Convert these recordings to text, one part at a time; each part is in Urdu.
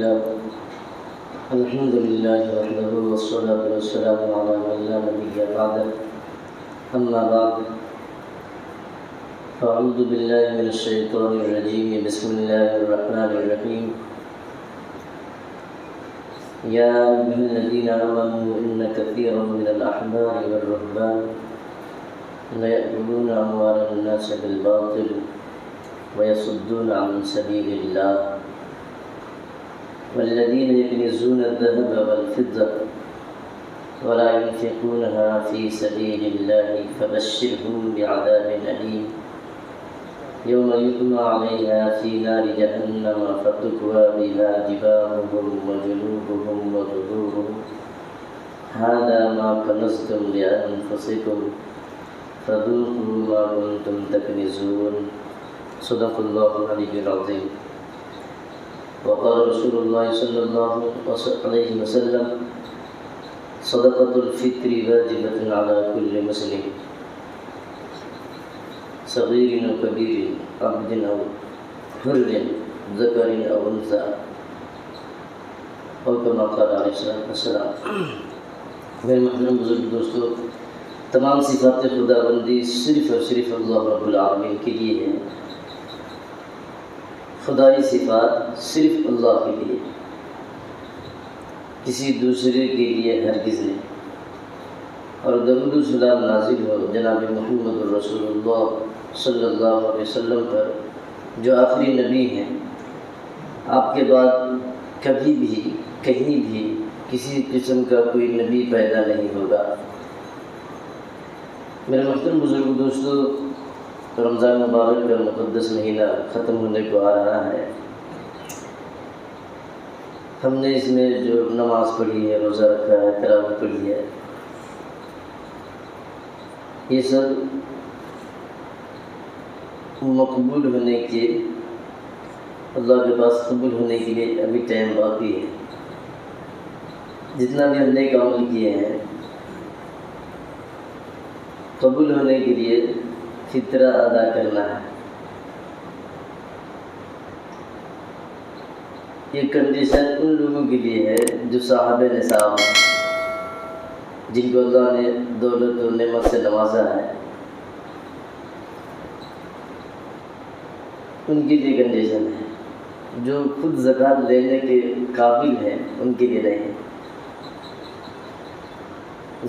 لله الحمد لله وحده والصلاة والسلام على من لا نبي بعده أما بعد فأعوذ بالله من الشيطان الرجيم بسم الله الرحمن الرحيم يا أيها الذين آمنوا إن كثيرا من الأحبار والرهبان ليأكلون أموال الناس بالباطل ويصدون عن سبيل الله والذين يكنزون الذهب والفضة ولا ينفقونها في سبيل الله فبشرهم بعذاب أليم يوم يحمى عليها في نار جهنم فتكوى بها جباههم وجنوبهم وظهورهم هذا ما كنزتم لأنفسكم فذوقوا ما كنتم تكنزون صدق الله العلي العظيم وقال رسول الله صلى الله عليه وسلم صدقة الفطر واجبة على كل مسلم صغير أو كبير عبد أو حر ذكر أو أنثى اور كما قال علیہ السلام. میرے محترم بزرگ دوستو، تمام صفات خدا بندی صرف اور صرف اللہ رب العالمین کے لیے ہے. خدائی صفات صرف اللہ کے لیے، کسی دوسرے کے لیے ہرگز نہیں. اور درود و سلام نازل ہو جناب محمد رسول اللہ صلی اللہ علیہ وسلم پر، جو آخری نبی ہیں. آپ کے بعد کبھی بھی کہیں بھی کسی قسم کا کوئی نبی پیدا نہیں ہوگا. میرے محترم بزرگ دوستو، رمضان مبارک کا مقدس مہینہ ختم ہونے کو آ رہا ہے. ہم نے اس میں جو نماز پڑھی ہے، روزہ رکھا ہے، تراویح پڑھی ہے، یہ سب مقبول ہونے کے، اللہ کے پاس قبول ہونے کے لیے ابھی ٹائم باقی ہے. جتنا بھی ہم نے عمل کیے ہیں، قبول ہونے کے لیے فطرہ ادا کرنا ہے. یہ کنڈیشن ان لوگوں کے لیے ہے جو صاحب نصاب ہیں، جن کو اللہ نے دولت و نعمت سے نوازا ہے. ان کے لیے کنڈیشن ہے. جو خود زکوٰۃ لینے کے قابل ہیں ان کے لیے نہیں.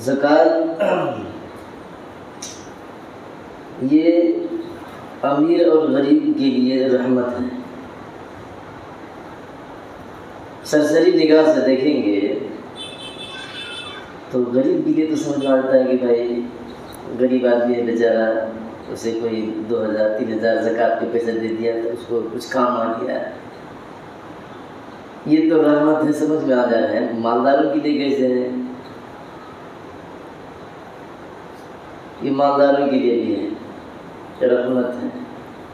زکوٰۃ یہ امیر اور غریب کے لیے رحمت ہے. سرسری نگاہ سے دیکھیں گے تو غریب کے لیے تو سمجھ میں آتا ہے کہ بھائی غریب آدمی ہے بیچارہ، اسے کوئی 2000 3000 زکوٰۃ کے پیسے دے دیا تو اس کو کچھ کام آ گیا، یہ تو رحمت ہے، سمجھ میں آ جا رہا ہے. مالداروں کے لیے کیسے ہے؟ یہ مالداروں کے لیے بھی ہے، رحمت ہے.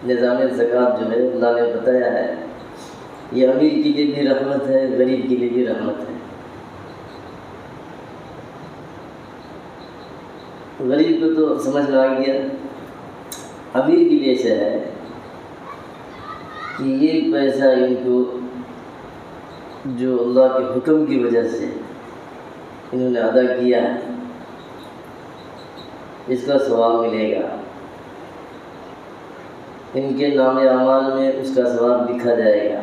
نظام زکوٰۃ جو ہے اللہ نے بتایا ہے، یہ امیر کے لیے بھی رحمت ہے، غریب کے لیے بھی رحمت ہے. غریب کو تو سمجھ میں آ گیا. امیر کے لیے ایسا ہے کہ یہ پیسہ ان کو جو اللہ کے حکم کی وجہ سے انہوں نے ادا کیا ہے، اس کا ثواب ملے گا. ان کے نام اعمال میں اس کا ثواب لکھا جائے گا.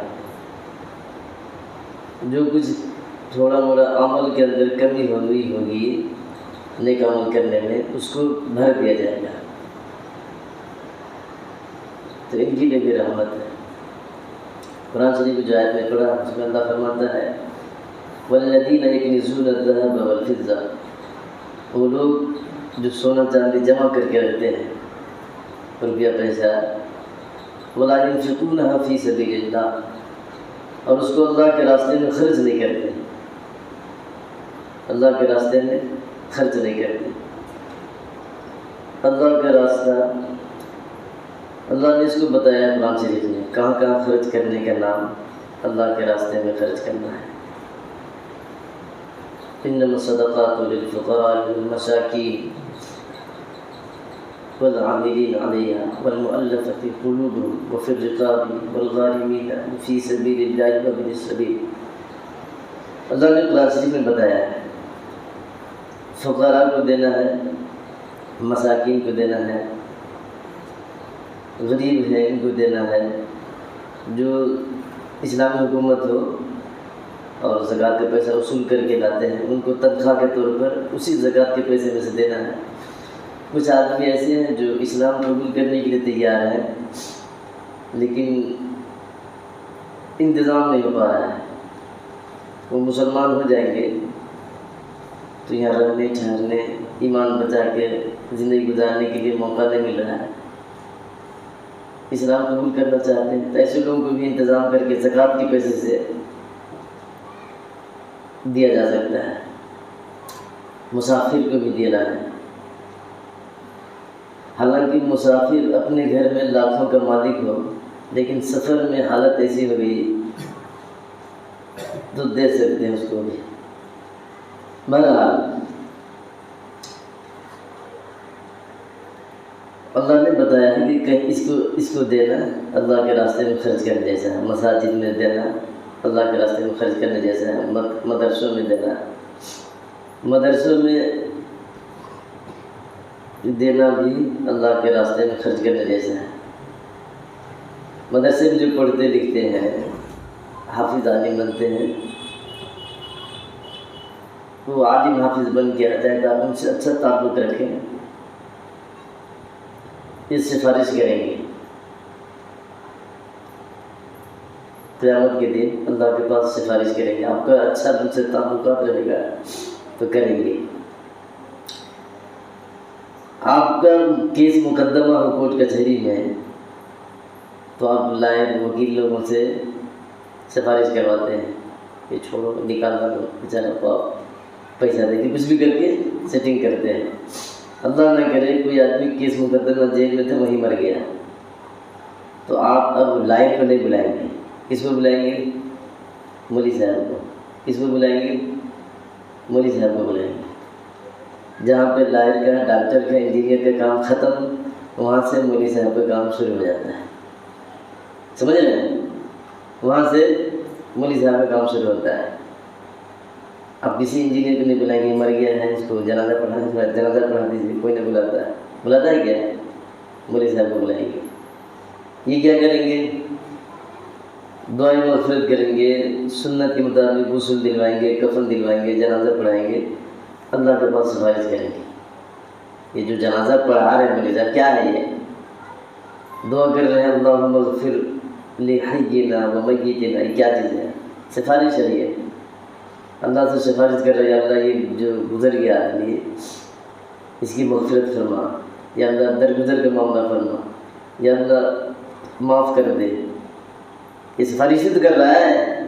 جو کچھ تھوڑا موڑا عمل کے اندر کمی ہوگی نیک عمل کرنے میں، اس کو بھر دیا جائے گا. تو ان کے لیے بھی رحمت ہے. قرآن شریف جو آیت میں پڑھا اس میں اللہ فرماتا ہے والذین یکنزون الذهب والفضہ، وہ لوگ جو سونا چاندی جمع کر کے رکھتے ہیں، روپیہ پیسہ، ولا ينفقونها فی سبیل اللہ، اور اس کو اللہ کے راستے میں خرچ نہیں کرتے. اللہ کے راستے میں خرچ نہیں کرتے. اللہ کا راستہ اللہ نے اس کو بتایا قرآن شریف میں، کہاں کہاں خرچ کرنے کا نام اللہ کے راستے میں خرچ کرنا ہے. انما الصدقات للفقراء والمساکین والعاملين عليها والمؤلفة قلوبهم وفي الرقاب والغارمين في سبيل الله وابن السبيل اللہ نے قرآن شریف میں بتایا ہے فقراء کو دینا ہے، مساکین کو دینا ہے، غریب ہے ان کو دینا ہے، جو اسلامی حکومت ہو اور زکوٰۃ کا پیسہ وصول کر کے لاتے ہیں ان کو تنخواہ کے طور پر اسی زکوٰۃ کے پیسے میں سے دینا ہے۔ کچھ آدمی ایسے ہیں جو اسلام قبول کرنے کے لیے تیار ہیں لیکن انتظام نہیں ہو پا رہا ہے، وہ مسلمان ہو جائیں گے تو یہاں رہنے ٹھہرنے ایمان بچا کے زندگی گزارنے کے لیے موقع نہیں مل رہا ہے، اسلام قبول کرنا چاہتے ہیں، تو ایسے لوگوں کو بھی انتظام کر کے زکوٰۃ کے پیسے سے دیا جا سکتا ہے۔ مسافر کو بھی دینا ہے، حالانکہ مسافر اپنے گھر میں لاکھوں کا مالک ہو لیکن سفر میں حالت ایسی ہو گئی تو دے سکتے ہیں اس کو بھی۔ بہرحال اللہ نے بتایا ہے کہ کہیں اس کو دینا اللہ کے راستے میں خرچ کرنے جیسا ہے، مساجد میں دینا اللہ کے راستے میں خرچ کرنے جیسا ہے، مدرسوں میں دینا، مدرسوں میں دینا بھی اللہ کے راستے میں خرچ کرنے جیسا ہے۔ مدرسے میں جو پڑھتے لکھتے ہیں حافظ عالم بنتے ہیں وہ عالم حافظ بن کے آ جائے تو آپ ان سے اچھا تعلق رکھیں، یہ سفارش کریں گے، قیامت کے دن اللہ کے پاس سفارش کریں گے، آپ کا اچھا ان سے تعلقات رہے گا تو کریں گے۔ آپ کا کیس مقدمہ ہو کورٹ کچہری میں تو آپ لائن وکیل لوگوں سے سفارش کرواتے ہیں کہ چھوڑو نکالنا دو بیچارہ کو، آپ پیسہ دے کے کچھ بھی کر کے سیٹنگ کرتے ہیں۔ اللہ نہ کرے کوئی آدمی کیس مقدمہ جیل میں تھا وہیں مر گیا تو آپ اب لائن کو نہیں بلائیں گے، کس کو بلائیں گے؟ مولوی صاحب کو۔ کس کو بلائیں گے؟ مولوی صاحب کو بلائیں گے۔ جہاں پہ لائر کا، ڈاکٹر کا، انجینئر کا کام ختم وہاں سے مولوی صاحب کا کام شروع ہو جاتا ہے، سمجھ رہے ہیں؟ وہاں سے مولوی صاحب کا کام شروع ہوتا ہے۔ اب کسی انجینئر کو نہیں بلائیں گے، مر گیا ہے اس کو جنازہ پڑھا دیجیے، کوئی نہیں بلاتا ہے کیا؟ مولوی صاحب کو بلائیں گے۔ یہ کیا کریں گے؟ دعائیں مغفرت کریں گے، سنت کے مطابق غسل دلوائیں گے، کفن دلوائیں گے، جنازہ پڑھائیں گے، اللہ کے پاس سفارش کریں گے۔ یہ جو جنازہ پڑھا رہے ہیں مولوی صاحب کیا ہے؟ یہ دعا کر رہے ہیں اللہم اغفر لحینا و میتنا، یہ کیا چیز ہے؟ سفارش ہے۔ یہ اللہ سے سفارش کر رہے ہیں اللہ یہ جو گزر گیا آدمی اس کی مغفرت فرما، یا اللہ درگزر کا معاملہ فرما، یا اللہ معاف کر دے، یہ سفارش تو کر رہا ہے۔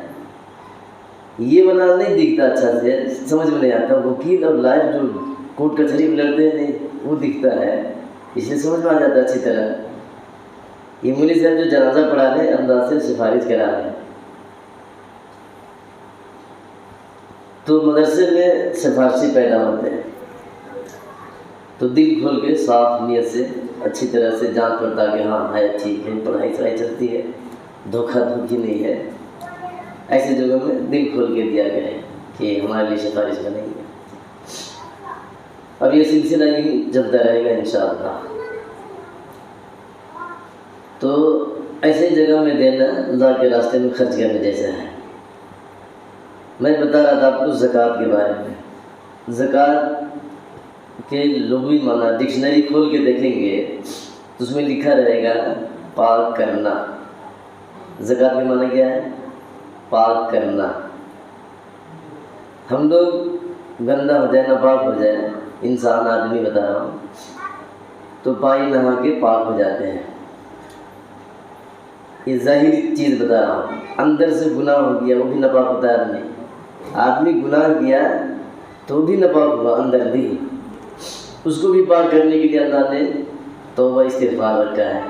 یہ بنا نہیں دکھتا اچھا سے، سمجھ میں نہیں آتا، وکیل اور لائر جو کورٹ کچہری میں لڑتے ہیں وہ دکھتا ہے، اس لیے سمجھ میں آ جاتا ہے اچھی طرح۔ یہ مولوی صاحب جو جنازہ پڑھا رہے ہیں اللہ سے سفارش کرا رہے ہیں، تو مدرسے میں سفارشی پیدا ہوتے ہیں، تو دل کھول کے صاف نیت سے اچھی طرح سے جانچ پڑتا کہ ہاں ہے ٹھیک ہے، پڑھائی چلتی ہے، دھوکہ دھوکی نہیں ہے، ایسی جگہوں میں دل کھول کے دیا گیا ہے کہ ہمارے لیے سفارش کا نہیں ہے۔ اب یہ سلسلہ یہی چلتا رہے گا انشاءاللہ۔ تو ایسے جگہ میں دینا اللہ کے راستے میں خرچ کرنے جیسا ہے۔ میں بتا رہا تھا آپ کو زکوٰۃ کے بارے میں۔ زکوٰۃ کے لغوی معنی ڈکشنری کھول کے دیکھیں گے تو اس میں لکھا رہے گا پاک کرنا۔ زکوٰۃ کے معنی کیا ہے؟ پاک کرنا۔ ہم لوگ گندہ ہو جائے، ناپاک ہو جائے، انسان آدمی بتا رہا ہوں، تو پانی نہا کے پاک ہو جاتے ہیں، یہ ظاہری چیز بتا رہا ہوں۔ اندر سے گناہ ہو گیا وہ بھی ناپاک ہوتا ہے آدمی گناہ کیا تو بھی ناپاک ہوا اندر بھی، اس کو بھی پاک کرنے کے لیے اللہ نے توبہ استغفار رکھا ہے۔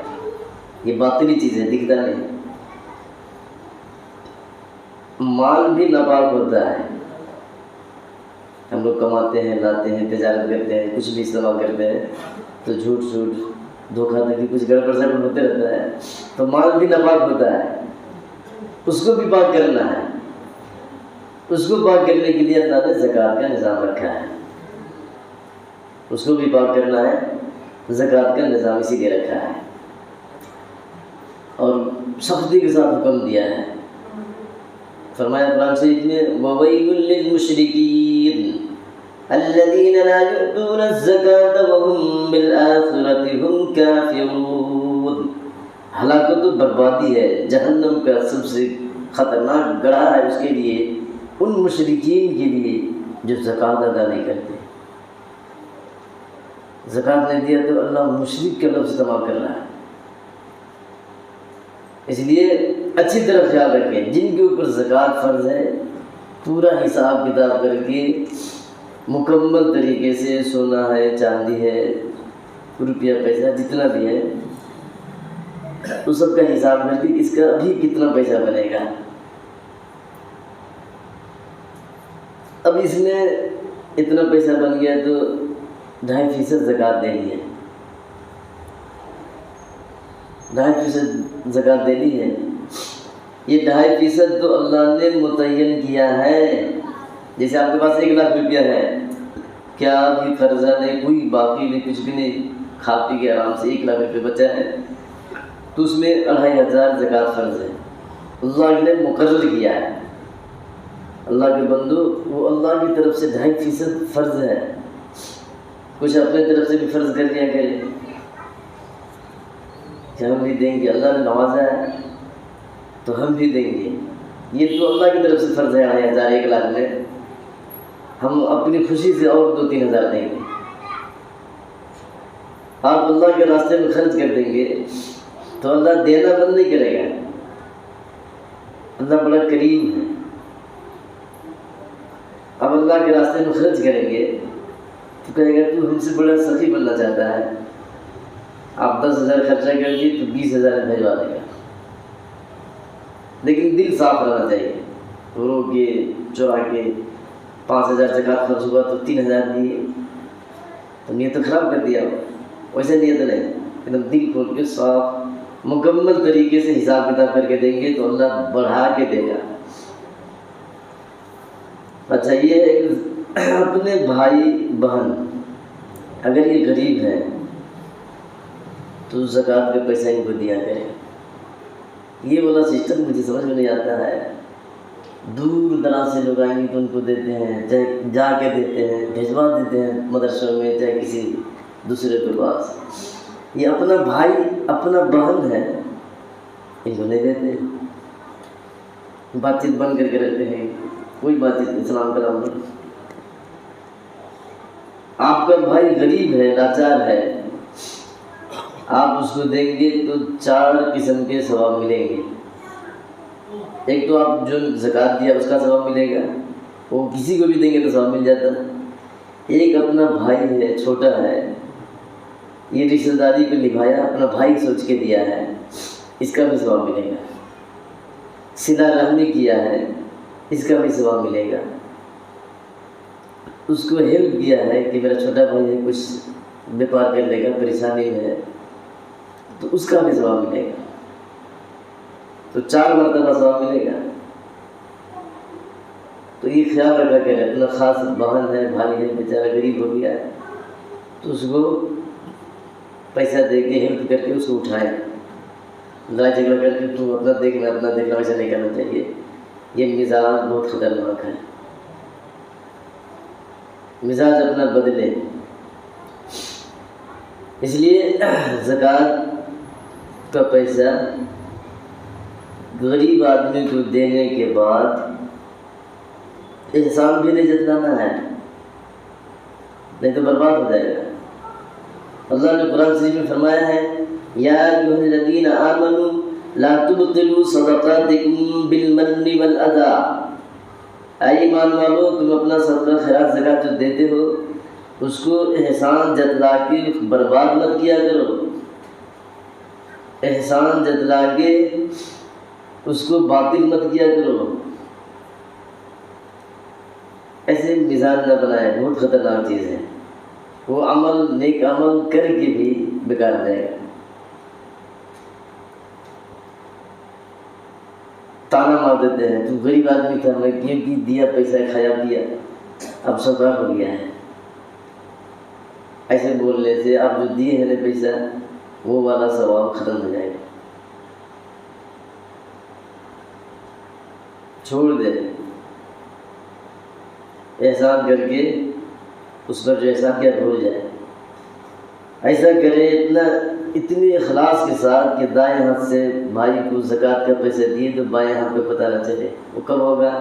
یہ باطنی چیز ہے، دکھتا نہیں۔ مال بھی ناپاک ہوتا ہے، ہم لوگ کماتے ہیں، لاتے ہیں، تجارت کرتے ہیں، کچھ بھی استعمال کرتے ہیں تو جھوٹ دھوکہ دھوکی کچھ گڑبڑ سڑبڑ ہوتے رہتا ہے، تو مال بھی ناپاک ہوتا ہے، اس کو بھی پاک کرنا ہے۔ اس کو پاک کرنے کے لیے اللہ نے زکوٰۃ کا نظام رکھا ہے، اس کو بھی پاک کرنا ہے، زکوٰۃ کا نظام اسی لیے رکھا ہے اور سختی کے ساتھ حکم دیا ہے۔ فرمایا قرآن شریف میں وَوَيْلٌ لِّلْمُشْرِكِينَ الَّذِينَ لَا يُؤْتُونَ الزَّكَاةَ وَهُمْ بِالْآخِرَةِ هُمْ كَافِرُونَ۔ ہلاکت و بربادی ہے، جہنم کا سب سے خطرناک گڑھا ہے اس کے لیے، ان مشرکین کے لیے جو زکوٰۃ ادا نہیں کرتے۔ زکوٰۃ نہیں دیا تو اللہ مشرک کا لفظ استعمال کر رہا ہے۔ اس لیے اچھی طرح خیال رکھیں، جن کے اوپر زکوٰۃ فرض ہے پورا حساب کتاب کر کے مکمل طریقے سے، سونا ہے، چاندی ہے، روپیہ پیسہ جتنا بھی ہے اس سب کا حساب کر کے اس کا ابھی کتنا پیسہ بنے گا۔ اب اس میں اتنا پیسہ بن گیا تو 2.5% زکوٰۃ دینی ہے، 2.5% زکوٰۃ دینی ہے۔ یہ 2.5% تو اللہ نے متعین کیا ہے۔ جیسے آپ کے پاس 1 لاکھ روپیہ ہے، کیا ابھی قرضہ نہیں، کوئی باقی نہیں، کچھ بھی نہیں، کھا پی کے آرام سے 1 لاکھ روپے بچا ہے، تو اس میں 2,500 زکوٰۃ فرض ہے، اللہ نے مقرر کیا ہے۔ اللہ کے بندو، وہ اللہ کی طرف سے 2.5% فرض ہے، کچھ اپنے طرف سے بھی فرض کر دیا کرے کہ ہم بھی دیں گے، اللہ نے نوازا ہے تو ہم بھی دیں گے۔ یہ تو اللہ کی طرف سے فرض ہے 2,500 1 لاکھ میں، ہم اپنی خوشی سے اور 2-3 ہزار دیں گے۔ آپ اللہ کے راستے میں خرچ کر دیں گے تو اللہ دینا بند نہیں کرے گا، اللہ بڑا کریم ہے۔ اب اللہ کے راستے میں خرچ کریں گے تو کہے گا تو ہم سے بڑا سخی بننا چاہتا ہے، آپ 10,000 خرچہ کر دیے تو 20,000 بھیجوا دے گا، لیکن دل صاف رہنا چاہیے۔ رو کے چورا کے 5,000 زکوٰۃ خرچ ہوا تو 3,000 دیے تو نیت تو خراب کر دیا، ویسے نیت نہیں، ایک دم دل کھول کے صاف مکمل طریقے سے حساب کتاب کر کے دیں گے تو اللہ بڑھا کے دے گا۔ اچھا، یہ ہے کہ اپنے بھائی بہن اگر یہ غریب ہے تو زکوٰۃ کا پیسہ ان کو دیا کرے۔ یہ والا سسٹم مجھے سمجھ میں نہیں آتا ہے، دور دراز سے لوگ آئیں گے تو ان کو دیتے ہیں، چاہے جا کے دیتے ہیں، بھیجوا دیتے ہیں مدرسوں میں، چاہے کسی دوسرے کے پاس۔ یہ اپنا بھائی اپنا بہن ہے، ان کو نہیں دیتے، بات چیت بند کر کے رہتے ہیں، کوئی بات چیت اسلام کا نام نہیں۔ آپ کا بھائی غریب ہے، لاچار ہے، آپ اس کو دیں گے تو 4 قسم کے ثواب ملیں گے۔ ایک تو آپ جو زکوٰۃ دیا اس کا ثواب ملے گا، وہ کسی کو بھی دیں گے تو ثواب مل جاتا ہے۔ ایک اپنا بھائی ہے، چھوٹا ہے، یہ رشتہ داری کو نبھایا، اپنا بھائی سوچ کے دیا ہے، اس کا بھی ثواب ملے گا۔ صلہ رحمی کیا ہے، اس کا بھی ثواب ملے گا۔ اس کو ہیلپ کیا ہے کہ میرا چھوٹا بھائی ہے، کچھ بیپار کر لے گا، پریشانی میں ہے، تو اس کا بھی ثواب ملے گا، تو 4 مرتبہ ثواب ملے گا۔ تو یہ خیال رکھا کہ اپنا خاص بہن ہے، بھائی ہے، بیچارہ غریب ہو گیا ہے تو اس کو پیسہ دے کے ہیلپ کر کے اس کو اٹھائے، لڑائی جھگڑا کر کے تو اپنا دیکھ میں اپنا دیکھنا، ویسا نہیں کرنا چاہیے۔ یہ مزاج بہت خطرناک ہے، مزاج اپنا بدلے۔ اس لیے زکوٰۃ کا پیسہ غریب آدمی کو دینے کے بعد احسان بھی نہیں جتلانا ہے، نہیں تو برباد ہو جائے گا۔ اللہ نے قرآن شریف میں فرمایا ہے یا ایھا الذین آمنوا لا تبطلوا صدقاتکم بالمن والاذی، اے ایمان والو تم اپنا صدقہ خیرات زکوٰۃ جو دیتے ہو اس کو احسان جتلا کے برباد مت کیا کرو، احسان جتلا کے اس کو باطل مت کیا کرو، ایسے مزاج نہ بنائے، بہت خطرناک چیز ہے۔ وہ عمل نیک عمل کر کے بھی بیکار جائے گا۔ تانا مار دیتے دیتے ہیں تو غریب آدمی تھا میں کیوں کی دیا پیسہ کھایا پیا اب سوکھا ہو گیا ہے، ایسے بولنے سے آپ جو دیے ہیں نا پیسہ وہ والا ثواب ختم ہو جائے گا. چھوڑ دے احسان کر کے اس پر جو احسان کیا بھول جائے. ایسا کرے اتنی اخلاص کے ساتھ کہ دائیں ہاتھ سے بھائی کو زکوٰۃ کا پیسہ دیے تو بائیں ہاتھ پہ پتہ نہ چلے. وہ کب ہوگا؟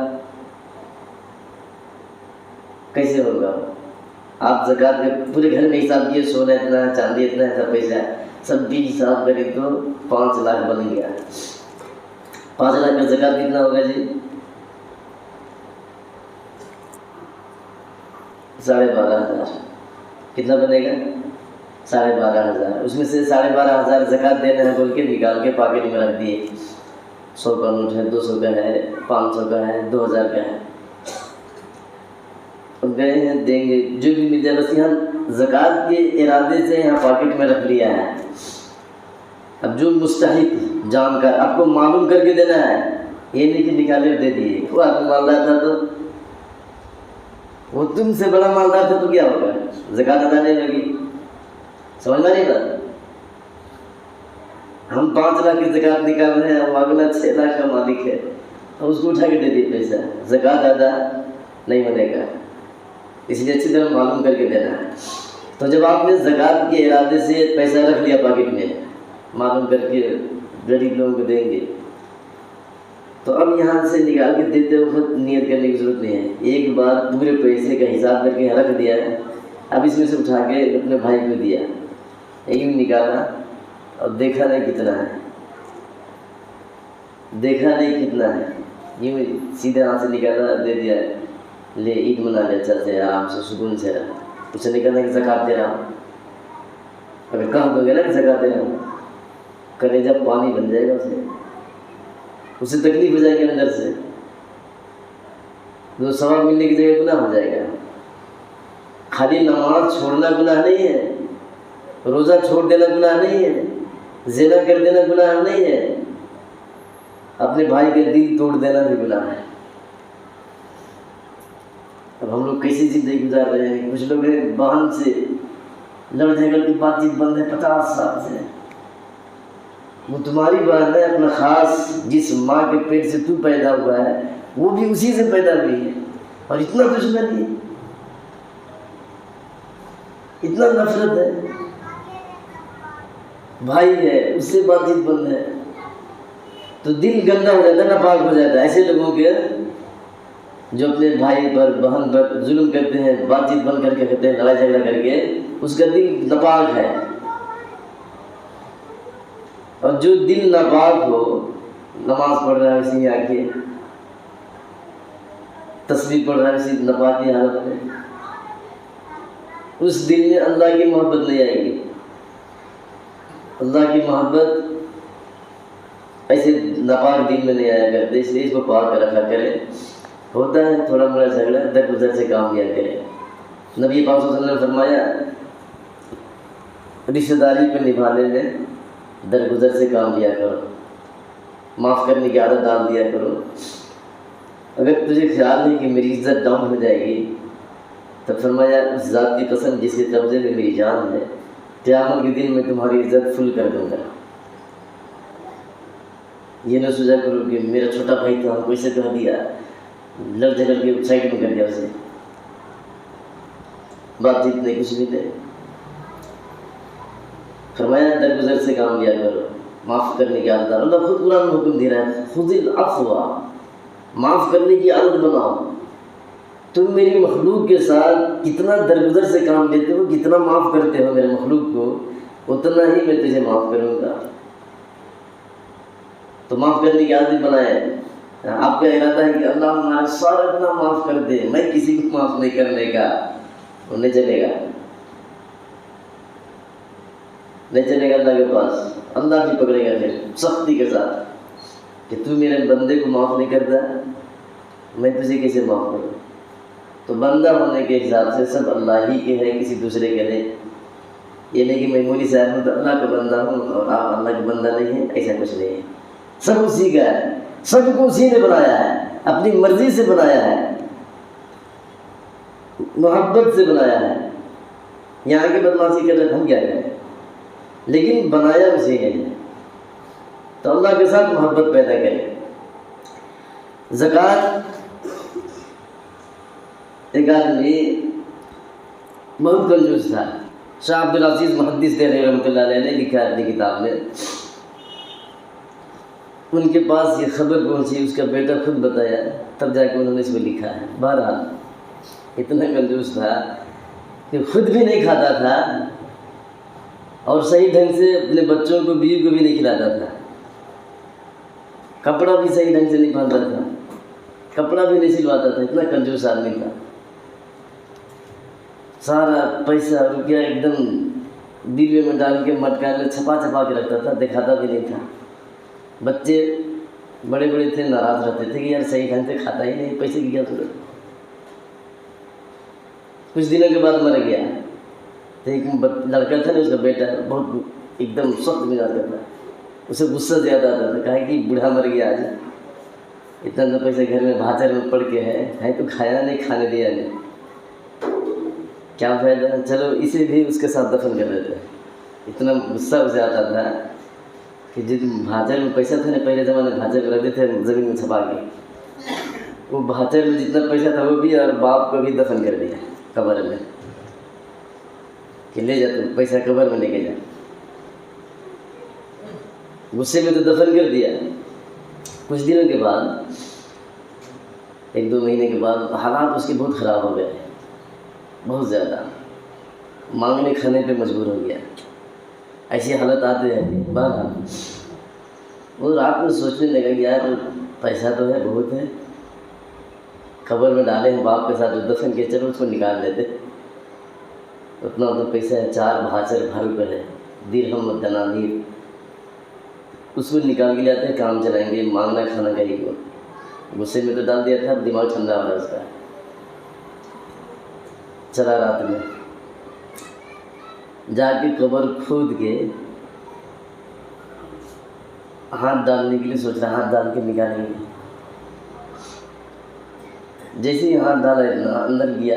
کیسے ہوگا؟ آپ زکوٰۃ کا پورے گھر میں حساب کیے سونا اتنا ہے، چاندی اتنا ہے، سب پیسہ ہے، سب بھی حساب کریں تو 5 لاکھ بن گیا. 5 لاکھ کا زکوٰۃ کتنا ہوگا جی؟ 12,500. کتنا بنے گا؟ 12,500. اس میں سے 12,500 زکوٰۃ دینا ہے بول کے نکال کے پاکٹ میں رکھ دیے. 100 کا نوٹ ہے، 200 کا ہے، 500 کا ہے، 2,000 کا ہے. اب گئے ہیں دیں گے جو بھی مل جائے، بس یہاں زکوٰۃ کے ارادے سے یہاں پاکٹ میں رکھ لیا ہے. اب جو مستحق جان کر آپ کو معلوم کر کے دینا ہے، یہ نہیں کہ نکالے دے دیے. وہ آپ مالدار تھا تو وہ تم سے بڑا مالدار تھا تو کیا ہوگا؟ زکوٰۃ ادا نہیں لگی. سمجھ میں نہیں بات؟ ہم 5 لاکھ کی زکوٰۃ نکال رہے ہیں، وہ اگلا 6 لاکھ کا مالک ہے، ہم اس کو اٹھا کے دے دیے پیسہ. زکوٰۃ ادا نہیں ہونے کا، اس لیے اچھی طرح معلوم کر کے دینا ہے. تو جب آپ نے زکوٰۃ کے ارادے سے پیسہ رکھ لیا پاکٹ میں، معلوم کر کے غریب لوگوں کو دیں گے، تو اب یہاں سے نکال کے دیتے وقت نیت کرنے کی ضرورت نہیں ہے. ایک بار پورے پیسے کا حساب کر کے رکھ دیا ہے، اب اس میں سے اٹھا کے اپنے بھائی کو دیا، یوں نکالا اور دیکھا نہیں کتنا ہے، دیکھا نہیں کتنا ہے، یوں سیدھے ہاتھ سے نکالا دے دیا، لے عید منا لے، اچھا سے آرام سے سکون سے رہا. اس سے نکلنا کہ زکوٰۃ دے رہا ہوں. اگر کہہ دو گے نا کہ زکوٰۃ دے رہا ہوں، کلیجہ پانی بن جائے گا، اسے تکلیف ہو جائے گی اندر سے، تو ثواب ملنے کی جگہ گناہ ہو جائے گا. خالی نماز چھوڑنا گناہ نہیں ہے، روزہ چھوڑ دینا گناہ نہیں ہے، زنا کر دینا گناہ نہیں ہے، اپنے بھائی کے دل توڑ دینا بھی گناہ ہے. اب ہم لوگ کیسی زندگی گزار رہے ہیں؟ کچھ لوگ بہن سے لڑ جھگڑ کی بات چیت بند ہے 50 سال سے. وہ تمہاری بہن ہے، اپنا خاص جس ماں کے پیٹ سے تو پیدا ہوا ہے وہ بھی اسی سے پیدا ہوئی ہے، اور اتنا دشمنی، اتنا نفرت ہے. بھائی ہے اس سے بات چیت بند ہے تو دل گندا ہو جاتا ہے، ناپاک ہو جاتا ہے. ایسے لوگوں کے جو اپنے بھائی پر بہن پر ظلم کرتے ہیں، بات چیت بند کر کے کہتے ہیں، لڑائی جھگڑا کر کے، اس کا دل ناپاک ہے. اور جو دل ناپاک ہو، نماز پڑھ رہا ہے اسی آ کے، تسبیح پڑھ رہا ہے اسی ناپاک کی حالت میں، اس دل میں اللہ کی محبت نہیں آئے گی. اللہ کی محبت ایسے ناپاک دل میں نہیں آیا کرتے، اس لیے اس کو پاک رکھا کرے. ہوتا ہے تھوڑا بڑا جھگڑا، درگزر سے کام لیا کرے. نبی پاک صلی اللہ علیہ وسلم نے فرمایا رشتہ داری پہ نبھانے میں درگزر سے کام لیا کرو، معاف کرنے کی عادت ڈال دیا کرو. اگر تجھے خیال ہے کہ میری عزت ڈاؤن ہو جائے گی تو فرمایا اس ذات کی قسم جس کے قبضے میں میری جان ہے، قیامت کے دن میں تمہاری عزت فل کر دوں گا. یہ نہ سوچا کرو کہ میرا چھوٹا بھائی تھا ہم کو اسے کہہ دیا، لڑ جھگڑ کے سائڈ میں کر دیا، اسے بات چیت نہیں، کچھ بھی نہیں. فرمایا درگزر سے کام لیا کرو، معاف کرنے کی عادت. اللہ خود قرآن میں حکم دے رہا ہے، خذ العفو، معاف کرنے کی عادت بناؤ. تم میری مخلوق کے ساتھ کتنا درگزر سے کام لیتے ہو، کتنا معاف کرتے ہو میرے مخلوق کو، اتنا ہی میں تجھے معاف کروں گا. تو معاف کرنے کی عادت بنائے. آپ کا ارادہ ہے کہ اللہ ہمارا سارا گناہ معاف کر دے، میں کسی کو معاف نہیں کرنے کا، وہ نہیں چلے گا، نہیں چلے گا. اللہ کے پاس اللہ بھی پکڑے گا پھر سختی کے ساتھ کہ تو میرے بندے کو معاف نہیں کرتا، میں تجھے کیسے معاف کروں. تو بندہ ہونے کے حساب سے سب اللہ ہی کے ہیں، کسی دوسرے کے نہیں. یہ نہیں کہ میں مولوی صاحب ہوں تو اللہ کا بندہ ہوں اور آپ اللہ کا بندہ نہیں ہیں، ایسا کچھ نہیں ہے. سب اسی کا ہے. سب کو اسی نے بنایا ہے، اپنی مرضی سے بنایا ہے، محبت سے بنایا ہے۔ یہاں کے بدماشی کر رہے ہم کیا کریں، لیکن بنایا اسی نے۔ تو اللہ کے ساتھ محبت پیدا کرے۔ زکوٰۃ، ایک آدمی بہت کنجوس تھا، شاہ عبد العزیز محدث دہلوی رحمۃ اللہ علیہ نے لکھا ہے اپنی کتاب میں، ان کے پاس یہ خبر پہنچی، اس کا بیٹا خود بتایا، تب جا کے انہوں نے اس میں لکھا ہے۔ بہرحال اتنا کنجوس تھا کہ خود بھی نہیں کھاتا تھا اور صحیح ڈھنگ سے اپنے بچوں کو، بیوی کو بھی نہیں کھلاتا تھا، کپڑا بھی صحیح ڈھنگ سے نہیں پہنتا تھا، کپڑا بھی نہیں سلواتا تھا، اتنا کنجوس آدمی تھا۔ سارا پیسہ روپیہ ایک دم دیوے میں ڈال کے مٹکا میں چھپا چھپا کے رکھتا تھا، دکھاتا بھی نہیں تھا۔ بچے بڑے بڑے تھے، ناراض رہتے تھے کہ یار صحیح ڈھنگ سے کھاتا ہی نہیں، پیسے کی کیا ضرورت۔ کچھ دنوں کے بعد مر گیا۔ تو ایک لڑکا تھا نا، اس کا بیٹا بہت ایک دم سخت مزاج کا تھا، اسے غصہ زیادہ آتا تھا، کہا کہ بوڑھا مر گیا آج، اتنا تو پیسے گھر میں بھاچر میں پڑ کے ہے تو کھایا نہیں، کھانے دیا نہیں، کیا فائدہ، چلو اسے بھی اس کے ساتھ دفن کر دیتے۔ اتنا غصہ اسے آتا تھا کہ جس بھاچر میں پیسہ تھا نا، پہلے زمانے میں بھاچر میں رہتے تھے زمین میں چھپا کے، وہ بھاچر میں جتنا پیسہ تھا وہ بھی، اور باپ کو بھی دفن کر دیا قبر میں، کہ لے جا تو پیسہ قبر میں لے کے جا۔ غصے میں تو دفن کر دیا۔ کچھ دنوں کے بعد، ایک دو مہینے کے بعد، حالات اس کے بہت خراب ہو گئے، بہت زیادہ، مانگنے کھانے پہ مجبور ہو گیا۔ ایسی حالت آتے ہیں۔ بہرحال وہ رات میں سوچنے لگا کہ یار پیسہ تو ہے، بہت ہے، قبر میں ڈالے ہیں باپ کے ساتھ جو دفن کے، چلو اس کو نکال لیتے، اتنا تو پیسہ ہے، 4 بھاچر بھر روپے ہے، درہم و دنانیر، اس کو نکال کے جاتے ہیں، کام چلائیں گے، مانگنا کھانا کہیں گے۔ غصے میں تو ڈال دیا تھا، دماغ ٹھنڈا ہو رہا اس کا، چلا رات میں جا کے قبر کھود کے ہاتھ ڈالنے کے لیے سوچ رہا، ہاتھ ڈال کے نکالیں گے۔ جیسے ہی ہاتھ ڈالا، اندر گیا،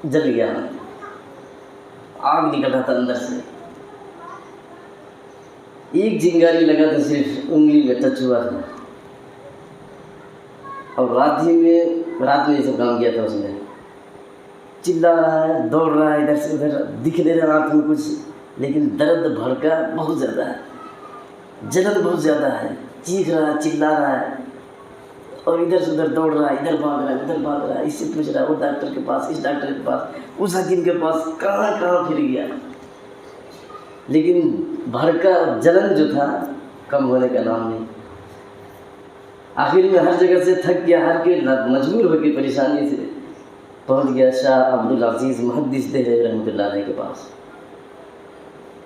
جل گیا، آگ نکل رہا تھا اندر سے، ایک چنگاری لگا تو صرف انگلی میں ٹچ ہوا تھا، اور رات میں یہ سب کام کیا تھا اس نے۔ چلا رہا ہے، دوڑ رہا ہے، ادھر سے ادھر، دکھ نہیں رہا آنکھ میں کچھ، لیکن درد بھڑکا بہت زیادہ ہے، جلن بہت زیادہ ہے، چیخ رہا ہے، چلا رہا ہے، اور ادھر سے ادھر دوڑ رہا ہے، ادھر بھاگ رہا ہے، ادھر بھاگ رہا ہے، اس سے پوچھ رہا ہے، وہ ڈاکٹر کے پاس، اس ڈاکٹر کے پاس، اس حکیم کے پاس، کہاں کہاں پھر گیا، لیکن بھڑکا جلن جو تھا کم ہونے کا نام نہیں۔ آخر میں ہر جگہ سے تھک گیا، ہر کے مجبور ہو کے پریشانی سے پہنچ گیا شاہ عبد العزیز محدث دہلوی رحمۃ اللہ علیہ کے پاس،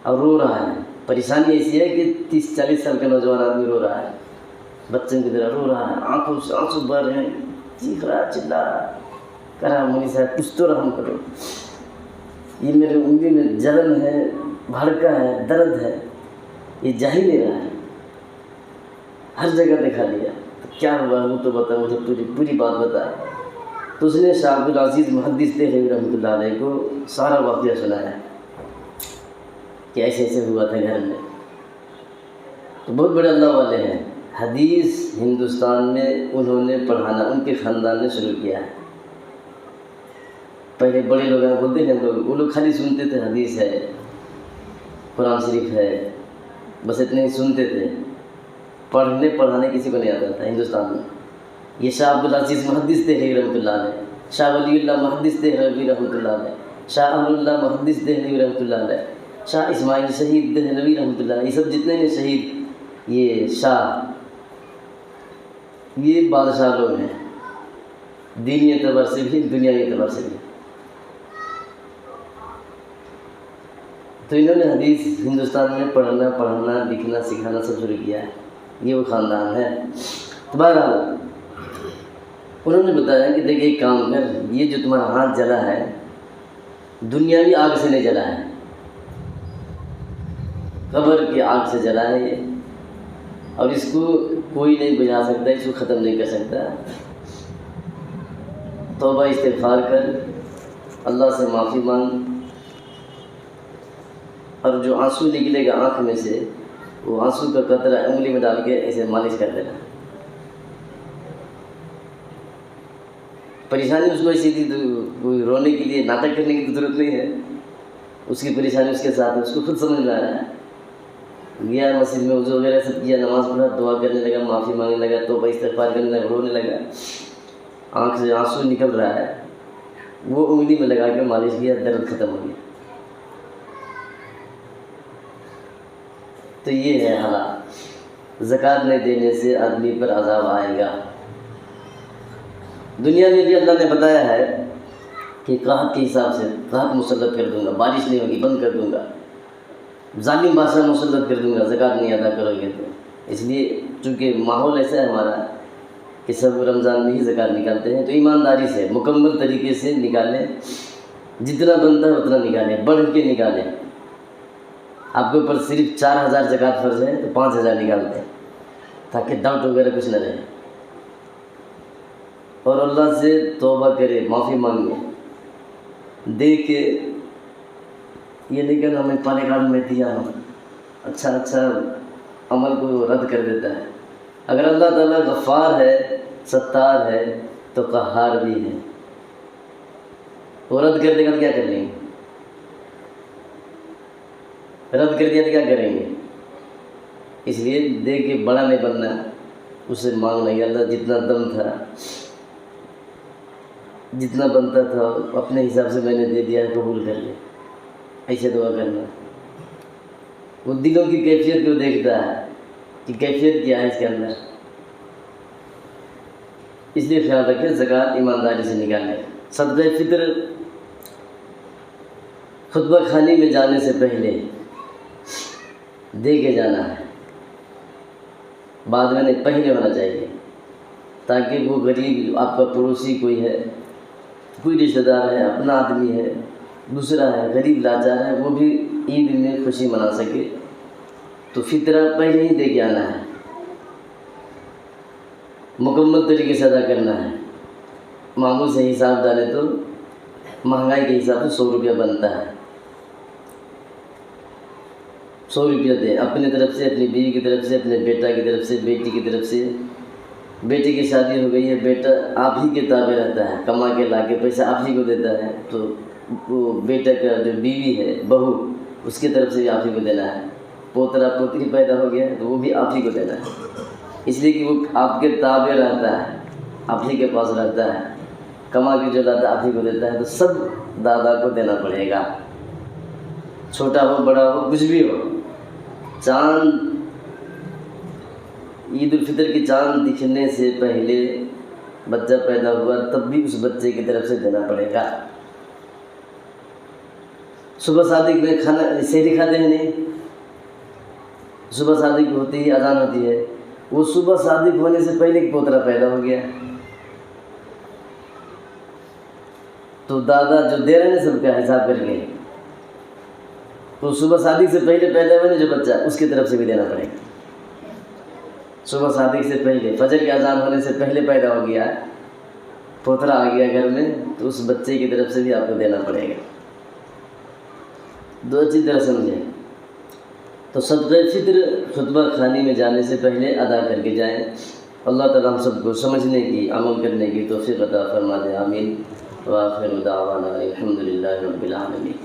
اور رو رہا ہے۔ پریشانی ایسی ہے کہ 30-40 سال کا نوجوان آدمی رو رہا ہے، بچوں کی طرح رو رہا ہے، آنکھوں سے آنسو بہہ رہے ہیں، چیخ رہا ہے، چلا رہا ہے، کہہ رہا مولوی صاحب کچھ تو رحم کرو، یہ میرے انگلی میں جلن ہے، بھڑکا ہے، درد ہے، یہ جا ہی نہیں رہا ہے، ہر جگہ دکھا لیا، تو کیا ہوا وہ تو بتا، مجھے پوری بات بتا۔ تو اس نے شاہ عبد العزیز محدث دہلوی رحمۃ اللہ علیہ کو سارا واقعہ سنایا کہ ایسے ایسے ہوا تھا گھر میں۔ تو بہت بڑے اللہ والے ہیں، حدیث ہندوستان میں انہوں نے پڑھانا، ان کے خاندان نے شروع کیا ہے۔ پہلے بڑے لوگ بولتے ہیں لوگ، وہ لوگ خالی سنتے تھے، حدیث ہے، قرآن شریف ہے، بس اتنے ہی سنتے تھے، پڑھنے پڑھانے کسی کو نہیں آتا تھا ہندوستان میں۔ یہ شاہ عبد العزیز محدث دہلوی رحمۃ اللہ علیہ، شاہ ولی اللہ محدث دہلوی رحمۃ اللہ علیہ، شاہ احمد اللہ محدث دہلوی رحمۃ اللہ علیہ، شاہ اسماعیل شہید دہلوی رحمۃ اللہ علیہ، یہ سب جتنے ہیں شہید، یہ شاہ، یہ بادشاہ لوگ ہیں، دینی اعتبار سے بھی، دنیاوی اعتبار سے بھی۔ تو انہوں نے حدیث ہندوستان میں پڑھنا لکھنا سکھانا سب شروع کیا ہے، یہ وہ خاندان ہے۔ تو بہرحال انہوں نے بتایا کہ دیکھ ایک کام کر، یہ جو تمہارا ہاتھ جلا ہے دنیاوی آگ سے نہیں جلا ہے، قبر کی آگ سے جلا ہے یہ، اور اس کو کوئی نہیں بجھا سکتا، اس کو ختم نہیں کر سکتا۔ توبہ استغفار کر، اللہ سے معافی مانگ، اور جو آنسو نکلے گا آنکھ میں سے وہ آنسو کا قطرہ انگلی میں ڈال کے ایسے مالش کر دینا۔ پریشانی اس کو ایسی تھی تو کوئی رونے کے لیے ناٹک کرنے کی ضرورت نہیں ہے، اس کی پریشانی اس کے ساتھ ہے، اس کو خود سمجھ میں آ رہا ہے۔ گیا مسجد میں وضو وغیرہ سب کیا، نماز پڑھا، دعا کرنے لگا، معافی مانگنے لگا، توبہ استغفار کرنے لگا، رونے لگا، آنکھ سے آنسو نکل رہا ہے، وہ انگلی میں لگا کے مالش کیا، درد ختم ہو گیا۔ تو یہ ہے حالات۔ زکوٰۃ نہیں دینے سے آدمی پر عذاب آئے گا۔ دنیا میں بھی اللہ نے بتایا ہے کہ قحط کے حساب سے قحط مسلط کر دوں گا، بارش نہیں ہوگی، بند کر دوں گا، ظالم بادشاہ مسلط کر دوں گا زکوٰۃ نہیں ادا کرو گے تو۔ اس لیے چونکہ ماحول ایسا ہے ہمارا کہ سب رمضان میں ہی زکوٰۃ نکالتے ہیں، تو ایمانداری سے مکمل طریقے سے نکالیں، جتنا بنتا ہے اتنا نکالیں، بڑھ کے نکالیں۔ آپ کے اوپر صرف 4000 زکوٰۃ فرض ہے تو 5000 نکالتے ہیں، تاکہ ڈاؤٹ وغیرہ کچھ نہ رہے، اور اللہ سے توبہ کرے، معافی مانگے، دے کے یہ نہیں کہنا میں پانے کارڈ میں دیا ہوں، اچھا عمل کو رد کر دیتا ہے۔ اگر اللہ تعالیٰ غفار ہے، ستار ہے، تو قہار بھی ہے، وہ رد کر دے گا تو کیا کر لیں گے؟ رد کر دیا تو کیا کریں گے؟ اس لیے دے کے بڑا نہیں بننا، اسے مانگنا کہ اللہ جتنا دم تھا، جتنا بنتا تھا اپنے حساب سے میں نے دے دیا، قبول کر لے، ایسے دعا کرنا۔ وہ دلوں کی کیفیت کو دیکھتا ہے کہ کیفیت کیا ہے اس کے اندر، اس لیے خیال رکھیں زکوٰۃ ایمانداری سے نکالیں۔ صدقہ فطر خطبہ خانی میں جانے سے پہلے دے کے جانا ہے، بعد میں نہیں، پہلے ہونا چاہیے، تاکہ وہ غریب، آپ کا پڑوسی کوئی ہے، کوئی رشتہ دار ہے، اپنا آدمی ہے، دوسرا ہے، غریب لاچار ہے، وہ بھی عید میں خوشی منا سکے۔ تو فطرہ پہلے ہی دے کے آنا ہے، مکمل طریقے سے ادا کرنا ہے۔ معمول سے حساب ڈالے تو مہنگائی کے حساب سے 100 روپیہ بنتا ہے، 100 روپیہ دیں اپنے طرف سے، اپنی بیوی کی طرف سے، اپنے بیٹا کی طرف سے، بیٹی کی طرف سے۔ بیٹے کی شادی ہو گئی ہے، بیٹا آپ ہی کے تابع رہتا ہے، کما کے لا کے پیسہ آپ ہی کو دیتا ہے، تو وہ بیٹا کا جو بیوی ہے، بہو، اس کی طرف سے بھی آپ ہی کو دینا ہے۔ پوترا پوتری پیدا ہو گیا ہے تو وہ بھی آپ ہی کو دینا ہے، اس لیے کہ وہ آپ کے تابع رہتا ہے، آپ ہی کے پاس رہتا ہے، کما کے جو لاتا ہے آپ ہی کو دیتا ہے، تو سب دادا کو دینا پڑے گا، چھوٹا ہو بڑا ہو کچھ بھی ہو۔ چاند، عید الفطر کی چاند دکھنے سے پہلے بچہ پیدا ہوا تب بھی اس بچے کی طرف سے دینا پڑے گا۔ صبح صادق میں کھانا سحری کھاتے ہیں نہیں، صبح صادق ہوتی ہی اذان ہوتی ہے، وہ صبح صادق ہونے سے پہلے ایک پوترا پیدا ہو گیا، تو دادا جو دے رہے ہیں سب کا حساب کر کے، تو صبح صادق سے پہلے پیدا ہونے جو بچہ اس کی طرف سے بھی دینا پڑے گا۔ صبح صادق سے پہلے، فجر کی اذان ہونے سے پہلے پیدا ہو گیا، پوترا آ گیا گھر میں، تو اس بچے کی طرف سے بھی آپ کو دینا پڑے گا۔ دو اچھی طرح سمجھیں۔ تو صدقہ فطر خطبہ خانی میں جانے سے پہلے ادا کر کے جائیں۔ اللہ تعالیٰ ہم سب کو سمجھنے کی، عمل کرنے کی توفیق عطا فرما دے، آمین۔ وآخر دعوانا الحمدللہ رب العالمین۔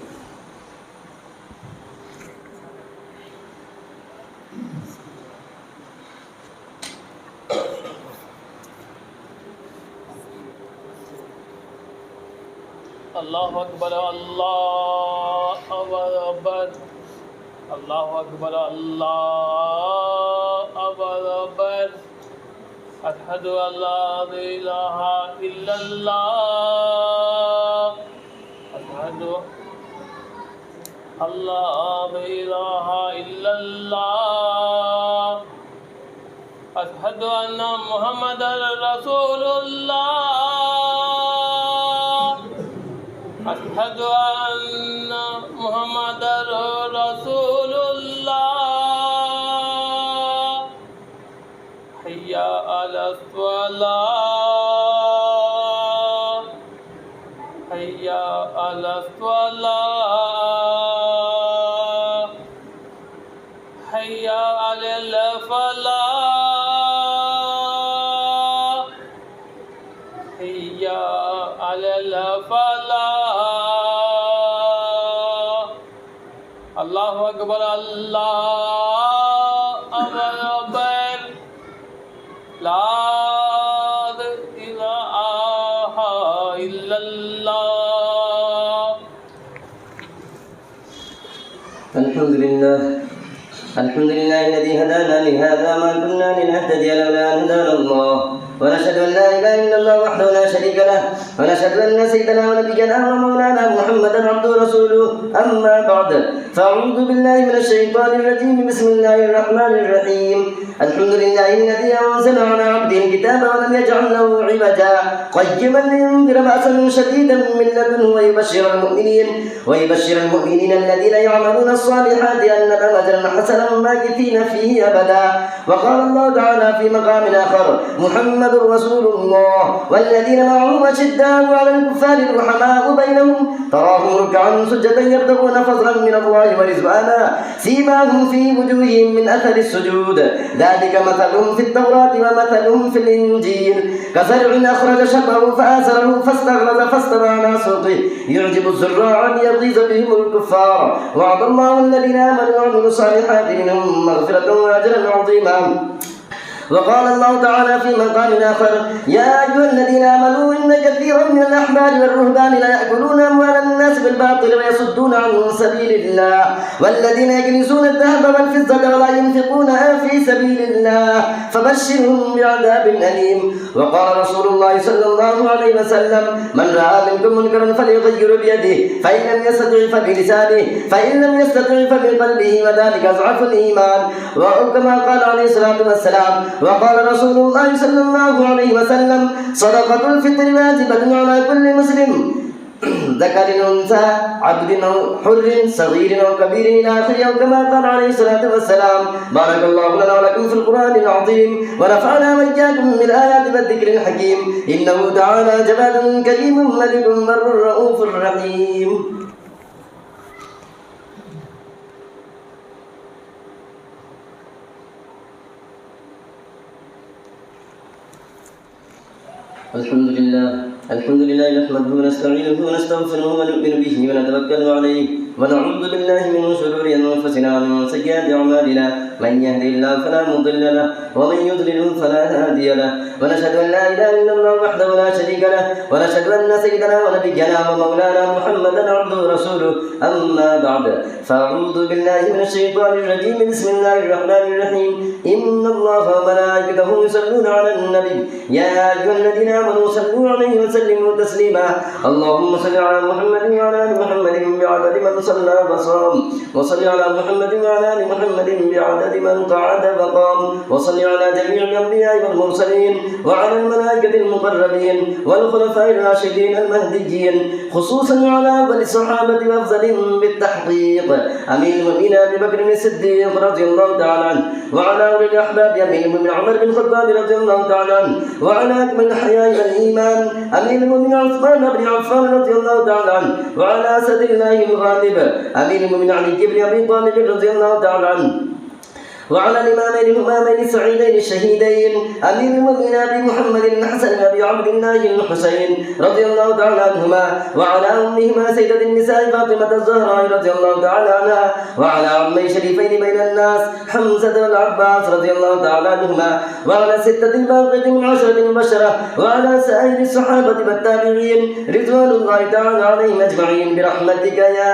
اللہ اکبر، اللہ اکبر، اللہ اکبر، اللہ اکبر، اشہد ان لا الہ الا اللہ، اشہد ان لا الہ الا اللہ، اشہد ان محمد رسول اللہ، اشہد ان محمد رسول اللہ، حي على الصلاة حي على الفلاح حي على الفلاح الله أكبر الله أكبر لا إله إلا الله. الحمد لله الذي هدانا لهذا ما كنا لنهتدي لولا أن هدانا الله، ونشهد أن لا إله إلا الله وحده لا شريك له، ونشهد أن سيدنا ونبينا ومولانا محمدا عبده ورسوله. أما بعد، فأعوذ بالله من الشيطان الرجيم. بسم الله الرحمن الرحيم. الحمد لله الذي أنزل على عبده الكتاب ولم يجعل له عوجا قيما لينذر بأسا شديدا من لدنه ويبشر المؤمنين الذين يعملون الصالحات أن لهم أجرا حسنا ماكثين فيه أبدا. وقال الله تعالى في مقام آخر: محمد رسول الله والذين معه أشداء على الكفار رحماء بينهم تراهم ركعا سجدا يبتغون فضلا من الله ورضوانا سيماهم في وجوههم من أثر السجود ذلك مثلهم في التوراة ومثلهم في الإنجيل كزرع أخرج شطأه فآزره فاستغلظ فاستوى على سوقه يعجب الزراع ليغيظ بهم الكفار. وعد الله الذين آمنوا وعملوا الصالحات منهم مغفرة وأجرا عظيما. وقال الله تعالى في مقام آخر: يا أيها الذين آمنوا إن كثيرا من الأحبار والرهبان ليأكلون أموال الناس بالباطل ويصدون عن سبيل الله والذين يكنزون الذهب والفضة ولا ينفقونها في سبيل الله فبشرهم بعذاب أليم. وقال رسول الله صلى الله عليه وسلم: من رأى منكم منكرا فليغير بيده فإن لم يستطع فبلسانه فإن لم يستطع فبقلبه وذلك أضعف الإيمان. وكما قال عليه الصلاة والسلام: وقال رسول الله صلى الله عليه وسلم: صدقة الفطر واجبة على كل مسلم ذكر أنثى عبد أو حر صغير أو كبير إلى آخره. كما قال عليه الصلاة والسلام. بارك الله لنا ولكم في القرآن العظيم ونفعنا وإياكم بالآيات والذكر الحكيم. إنه تعالى جواد كريم ملك بر رؤوف رحيم. الحمد لله نحمده ونستعينه ونستغفره ونؤمن به ونتوكل عليه ونعوذ بالله من شرور أنفسنا ومن سيئات أعمالنا. من يهده الله فلا مضل له ومن يضلل فلا هادي له. ونشهد أن لا إله إلا الله وحده لا شريك له ونشهد أن سيدنا ونبينا ومولانا محمدا عبده ورسوله. أما بعد، فأعوذ بالله من الشيطان الرجيم. بسم الله الرحمن الرحيم. إن الله وملائكته يصلون على النبي يا أيها الذين آمنوا صلوا عليه وسلموا تسليما. اللهم صل على محمد وعلى آل محمد بعدد من صلى وصام، وصل على محمد وعلى آل محمد بعدد من قعد وقام، وصل على جميع الأنبياء والمرسلين وعلى الملائكة المقربين والخلفاء الراشدين المهديين، خصوصا على أول الصحابة وأفضلهم بالتحقيق أمير المؤمنين أبي بكر الصديق رضي الله تعالى عنه، وعلى أولي الأحباب أمير المؤمنين عمر بن الخطاب رضي الله تعالى عنه، وعلى أكمل الحياء والإيمان أمير المؤمنين عثمان بن عفان رضي الله تعالى عنه، وعلى أسد الله الغالب أمير المؤمنين علي بن أبي طالب رضي الله تعالى عنه، وعلى الإمامين السعيدين الشهيدين أمير المؤمنين أبي محمد الحسن أبي عبد الله الحسين رضي الله تعالى عنهما، وعلى أمهما سيدة النساء فاطمة الزهراء رضي الله تعالى عنها، وعلى عمي شريفين بين الناس حمزة والعباس رضي الله تعالى عنهما، وعلى الستة الباقية من عشرة المبشرة، وعلى سائر الصحابة والتابعين رضوان الله تعالى عليهم أجمعين برحمتك يا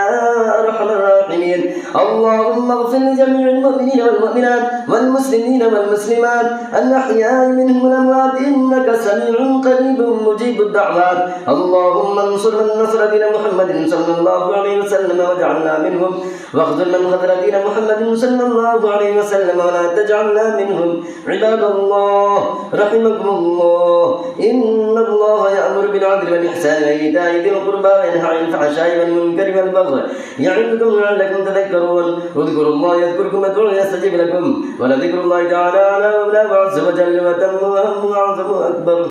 أرحم الراحمين. اللهم اغفر لجميع المؤمنين والمؤمنات والمسلمين والمسلمات الأحياء منهم والأموات إنك سميع قريب مجيب الدعوات. اللهم انصر من نصر دين محمد صلى الله عليه وسلم واجعلنا منهم، واخذل من خذل دين محمد صلى الله عليه وسلم ولا تجعلنا منهم. عباد الله رحمكم الله، إن الله يأمر بالعدل والإحسان وإيتاء ذي القربى وينهى عن الفحشاء والمنكر والبغي يعظكم لعلكم تذكرون. اذكروا الله يذكركم وادعوه يستجب لكم ولذكر الله تعالى أعلى وأعز وجل وتم وأهم وأعظم وأكبر.